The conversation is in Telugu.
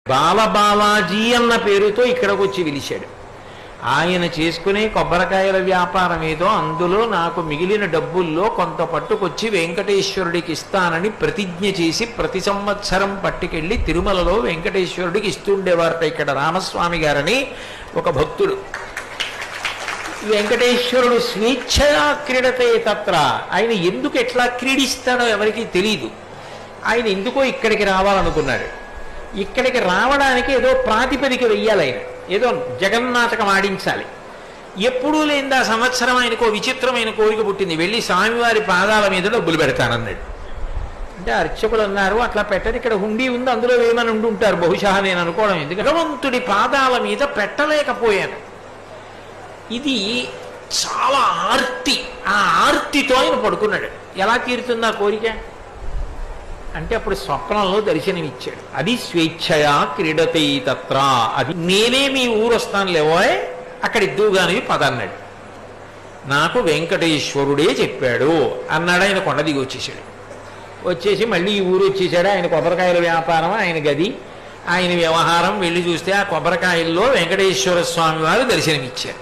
బాలబాలాజీ అన్న పేరుతో ఇక్కడికి వచ్చి పిలిచాడు. ఆయన చేసుకునే కొబ్బరికాయల వ్యాపారం ఏదో, అందులో నాకు మిగిలిన డబ్బుల్లో కొంత పట్టుకొచ్చి వెంకటేశ్వరుడికి ఇస్తానని ప్రతిజ్ఞ చేసి ప్రతి సంవత్సరం పట్టుకెళ్ళి తిరుమలలో వెంకటేశ్వరుడికి ఇస్తుండేవారట ఇక్కడ రామస్వామి గారని ఒక భక్తుడు. వెంకటేశ్వరుడు స్వేచ్ఛగా క్రీడతే తత్ర. ఆయన ఎందుకు ఎట్లా క్రీడిస్తాడో ఎవరికీ తెలీదు. ఆయన ఎందుకో ఇక్కడికి రావాలనుకున్నాడు. ఇక్కడికి రావడానికి ఏదో ప్రాతిపదిక వెయ్యాలి, ఆయన ఏదో జగన్నాటకం ఆడించాలి. ఎప్పుడూ లేని ఆ సంవత్సరం ఆయనకో విచిత్రమైన కోరిక పుట్టింది, వెళ్ళి స్వామివారి పాదాల మీద డబ్బులు పెడతానన్నాడు. అంటే అర్చకులు అన్నారు, అట్లా పెట్టని, ఇక్కడ హుండీ ఉంది, అందులో వేయమని ఉండుంటారు బహుశా నేను అనుకోవడం. ఎందుకంటే భగవంతుడి పాదాల మీద పెట్టలేకపోయాను. ఇది చాలా ఆర్తి. ఆ ఆర్తితో ఆయన పడుకున్నాడు. ఎలా తీరుతుంది ఆ కోరిక అంటే అప్పుడు స్వప్నంలో దర్శనమిచ్చాడు. అది స్వేచ్ఛయా క్రీడతే తత్ర. అది నేనే మీ ఊరు వస్తాను లేవోయ్, అక్కడ ఇద్దుగాని పదన్నాడు. నాకు వెంకటేశ్వరుడే చెప్పాడు అన్నాడు. ఆయన కొండ దిగి వచ్చేసాడు. వచ్చేసి మళ్ళీ ఈ ఊరు వచ్చేసాడు. ఆయన కొబ్బరికాయల వ్యాపారం, ఆయన గది, ఆయన వ్యవహారం. వెళ్ళి చూస్తే ఆ కొబ్బరికాయల్లో వెంకటేశ్వర స్వామి వారు దర్శనమిచ్చారు.